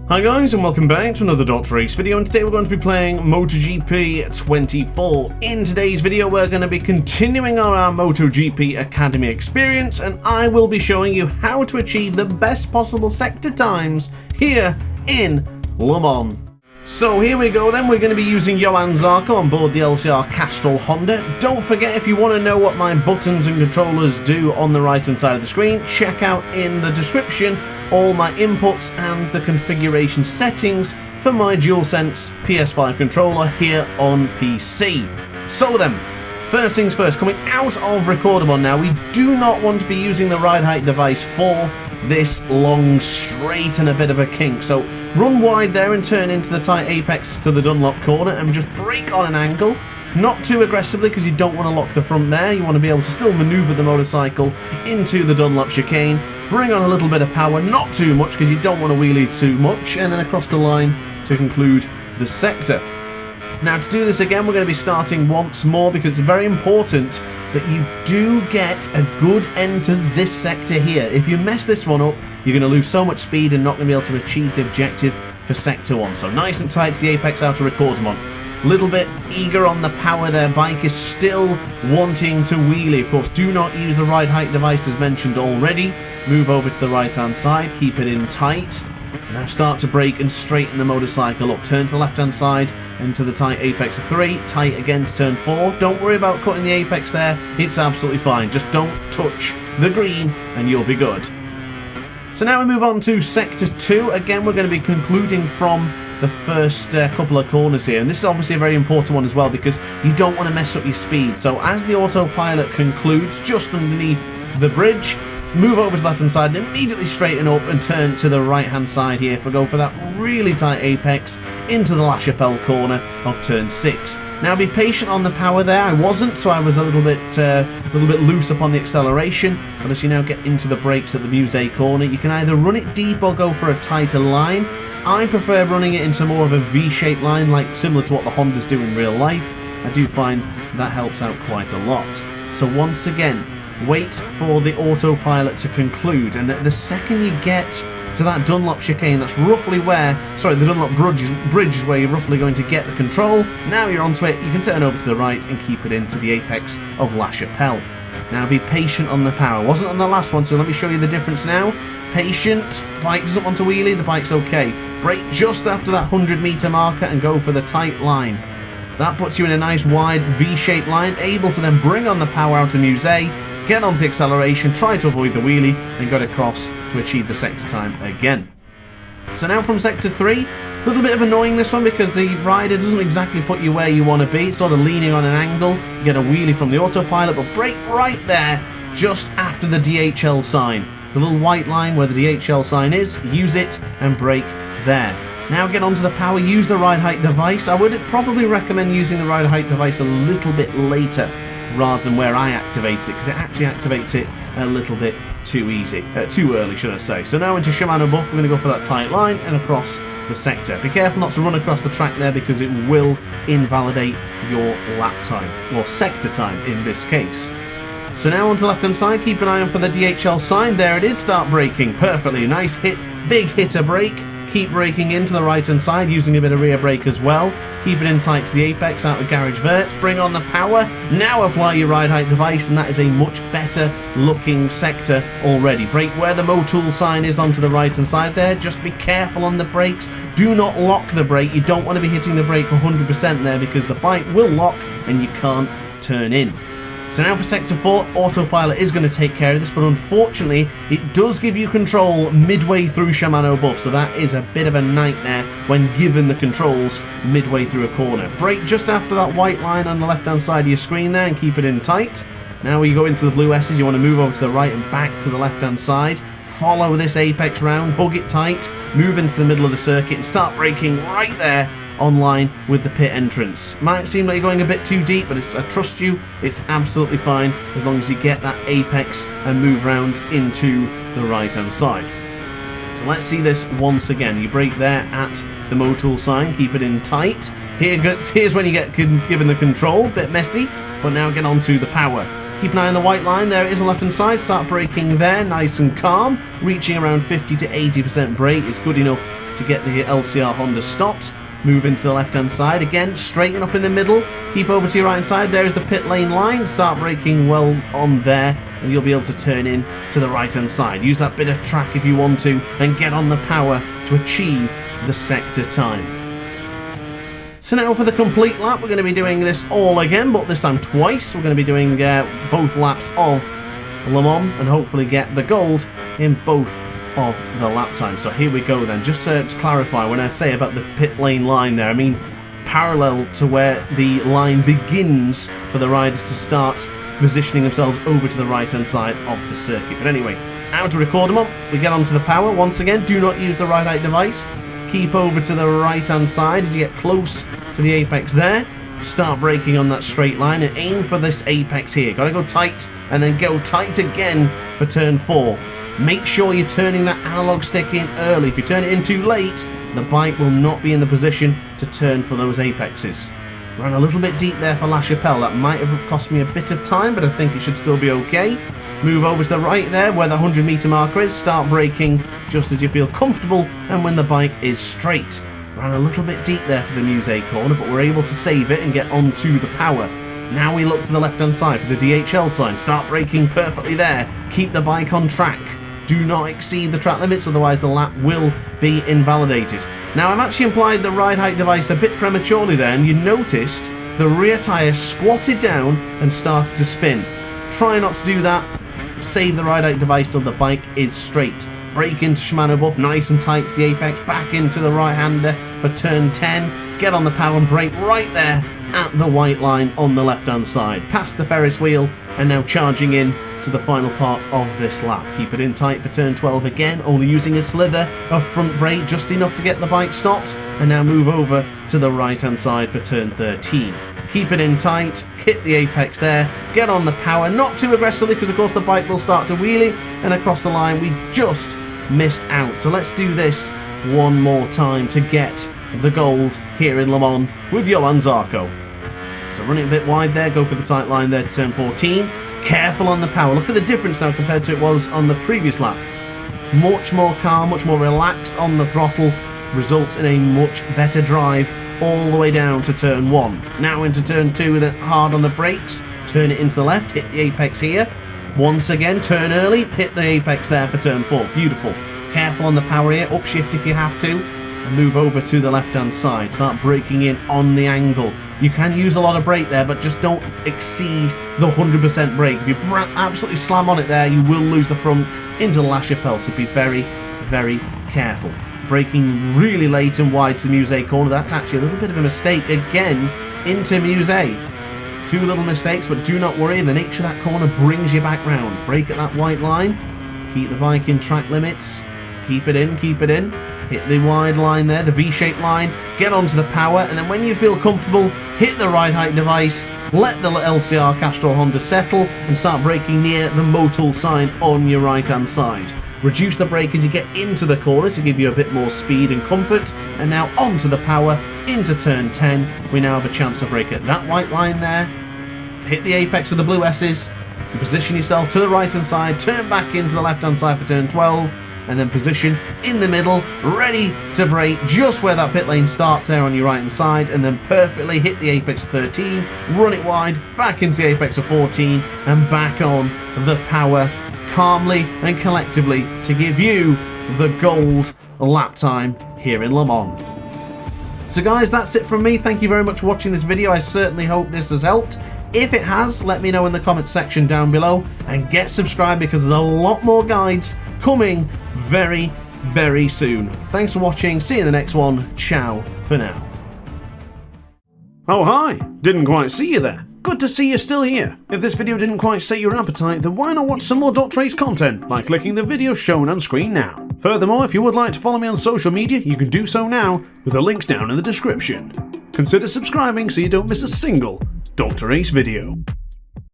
Hi guys, and welcome back to another DrAce video, and today we're going to be playing MotoGP 24. In today's video we're going to be continuing on our MotoGP Academy experience, and I will be showing you how to achieve the best possible sector times here in Le Mans. So here we go then, we're going to be using Johan Zarco on board the LCR Castrol Honda. Don't forget, if you want to know what my buttons and controllers do on the right hand side of the screen, check out in the description all my inputs and the configuration settings for my DualSense PS5 controller here on PC. So then, first things first, coming out of recorder mode now, we do not want to be using the ride height device for this long straight and a bit of a kink. So run wide there and turn into the tight apex to the Dunlop corner and just brake on an angle. Not too aggressively because you don't want to lock the front there. You want to be able to still maneuver the motorcycle into the Dunlop chicane. Bring on a little bit of power, not too much because you don't want to wheelie too much, and then across the line to conclude the sector. Now to do this again, we're going to be starting once more because it's very important that you do get a good end to this sector here. If you mess this one up, you're going to lose so much speed and not going to be able to achieve the objective for sector 1. So nice and tight to the apex out of recorder mode. Little bit eager on the power there. Bike is still wanting to wheelie. Of course, do not use the ride height device as mentioned already. Move over to the right hand side, keep it in tight. Now start to brake and straighten the motorcycle up. Turn to the left hand side into the tight apex of 3. Tight again to turn 4. Don't worry about cutting the apex there. It's absolutely fine. Just don't touch the green and you'll be good. So now we move on to sector 2. Again, we're going to be concluding from the first couple of corners here, and this is obviously a very important one as well because you don't want to mess up your speed. So as the autopilot concludes just underneath the bridge, move over to the left hand side and immediately straighten up and turn to the right hand side here for that really tight apex into the La Chapelle corner of turn 6. Now be patient on the power there. I wasn't, so I was a little bit loose upon the acceleration, but as you now get into the brakes at the Musée corner, you can either run it deep or go for a tighter line. I prefer running it into more of a V-shaped line, like similar to what the Hondas do in real life. I do find that helps out quite a lot. So once again, wait for the autopilot to conclude, and the second you get to that Dunlop chicane, that's roughly where, the Dunlop bridge is where you're roughly going to get the control. Now you're onto it, you can turn over to the right and keep it into the apex of La Chapelle. Now be patient on the power. Wasn't on the last one, so let me show you the difference now. Patient, bike doesn't want to wheelie, the bike's okay. Brake just after that 100-meter marker and go for the tight line. That puts you in a nice wide V-shaped line, able to then bring on the power out of Musée, get onto the acceleration, try to avoid the wheelie, and get across to achieve the sector time again. So now from sector 3, a little bit of annoying this one because the rider doesn't exactly put you where you want to be. It's sort of leaning on an angle. You get a wheelie from the autopilot, but brake right there just after the DHL sign. The little white line where the DHL sign is, use it and brake there. Now get onto the power, use the ride height device. I would probably recommend using the ride height device a little bit later rather than where I activated it, because it actually activates it a little bit too early, should I say. So now into Shimano buff, we're going to go for that tight line and across the sector. Be careful not to run across the track there because it will invalidate your lap time, or sector time in this case. So now onto the left hand side, keep an eye on for the DHL sign. There it is, start braking perfectly. Nice hit, big hitter brake. Keep braking into the right hand side, using a bit of rear brake as well. Keep it in tight to the apex out of Garage Vert. Bring on the power. Now apply your ride height device, and that is a much better looking sector already. Brake where the Motul sign is onto the right hand side there. Just be careful on the brakes. Do not lock the brake. You don't want to be hitting the brake 100% there because the bike will lock and you can't turn in. So now for sector 4, autopilot is going to take care of this, but unfortunately it does give you control midway through Shimano buff, so that is a bit of a nightmare when given the controls midway through a corner. Brake just after that white line on the left hand side of your screen there and keep it in tight. Now when you go into the blue S's, you want to move over to the right and back to the left hand side. Follow this apex round, hug it tight, move into the middle of the circuit and start braking right there online with the pit entrance. Might seem like you're going a bit too deep, but I trust you, it's absolutely fine as long as you get that apex and move round into the right hand side. So let's see this once again. You brake there at the Motul sign, keep it in tight. Here's when you get given the control, bit messy, but now get onto the power. Keep an eye on the white line, there it is on the left hand side, start braking there, nice and calm. Reaching around 50 to 80% brake is good enough to get the LCR Honda stopped. Move into the left-hand side. Again, straighten up in the middle. Keep over to your right-hand side. There's the pit lane line. Start braking well on there, and you'll be able to turn in to the right-hand side. Use that bit of track if you want to, and get on the power to achieve the sector time. So now for the complete lap, we're going to be doing this all again, but this time twice. We're going to be doing both laps of Le Mans and hopefully get the gold in both of the lap time. So here we go then. Just to clarify, when I say about the pit lane line there, I mean parallel to where the line begins for the riders to start positioning themselves over to the right hand side of the circuit. But anyway, out to record them up, we get onto the power. Once again, do not use the right height device. Keep over to the right hand side as you get close to the apex there. Start braking on that straight line and aim for this apex here. Gotta go tight and then go tight again for turn 4. Make sure you're turning that analog stick in early. If you turn it in too late, the bike will not be in the position to turn for those apexes. Ran a little bit deep there for La Chapelle. That might have cost me a bit of time, but I think it should still be okay. Move over to the right there where the 100 meter marker is. Start braking just as you feel comfortable and when the bike is straight. Ran a little bit deep there for the Musée corner, but we're able to save it and get onto the power. Now we look to the left hand side for the DHL sign. Start braking perfectly there. Keep the bike on track. Do not exceed the track limits, otherwise the lap will be invalidated. Now I've actually applied the ride height device a bit prematurely there, and you noticed the rear tyre squatted down and started to spin. Try not to do that. Save the ride height device till the bike is straight. Brake into Shimano buff, nice and tight to the apex, back into the right hander for turn 10. Get on the power and brake right there at the white line on the left hand side. Past the Ferris wheel and now charging in to the final part of this lap. Keep it in tight for turn 12 again, only using a slither of front brake, just enough to get the bike stopped, and now move over to the right hand side for turn 13. Keep it in tight, hit the apex there, get on the power, not too aggressively because of course the bike will start to wheelie, and across the line we just missed out. So let's do this one more time to get the gold here in Le Mans with Johan Zarco. So running a bit wide there, go for the tight line there to turn 14. Careful on the power. Look at the difference now compared to it was on the previous lap. Much more calm, much more relaxed on the throttle, results in a much better drive all the way down to turn 1. Now into turn 2 with it hard on the brakes, turn it into the left, hit the apex here. Once again, turn early, hit the apex there for turn 4. Beautiful. Careful on the power here, upshift if you have to, and move over to the left hand side. Start braking in on the angle. You can use a lot of brake there, but just don't exceed the 100% brake. If you absolutely slam on it there, you will lose the front into La Chapelle, so be very, very careful. Braking really late and wide to Musée corner. That's actually a little bit of a mistake again into Musée. 2 little mistakes, but do not worry. The nature of that corner brings you back round. Brake at that white line. Keep the bike in track limits. Keep it in, keep it in. Hit the wide line there, the V-shaped line. Get onto the power, and then when you feel comfortable, hit the ride height device. Let the LCR Castrol Honda settle and start braking near the Motul sign on your right-hand side. Reduce the brake as you get into the corner to give you a bit more speed and comfort. And now onto the power, into turn 10. We now have a chance to brake at that white line there. Hit the apex with the blue S's. You position yourself to the right-hand side, turn back into the left-hand side for turn 12. And then position in the middle, ready to brake just where that pit lane starts there on your right hand side, and then perfectly hit the apex of 13, run it wide, back into the apex of 14, and back on the power calmly and collectively to give you the gold lap time here in Le Mans. So guys, that's it from me. Thank you very much for watching this video. I certainly hope this has helped. If it has, let me know in the comment section down below, and get subscribed because there's a lot more guides coming very, very soon. Thanks for watching. See you in the next one. Ciao for now. Oh hi, didn't quite see you there. Good to see you're still here. If this video didn't quite sate your appetite, then why not watch some more DrAce content by clicking the video shown on screen now. Furthermore, if you would like to follow me on social media, you can do so now with the links down in the description. Consider subscribing so you don't miss a single DrAce video.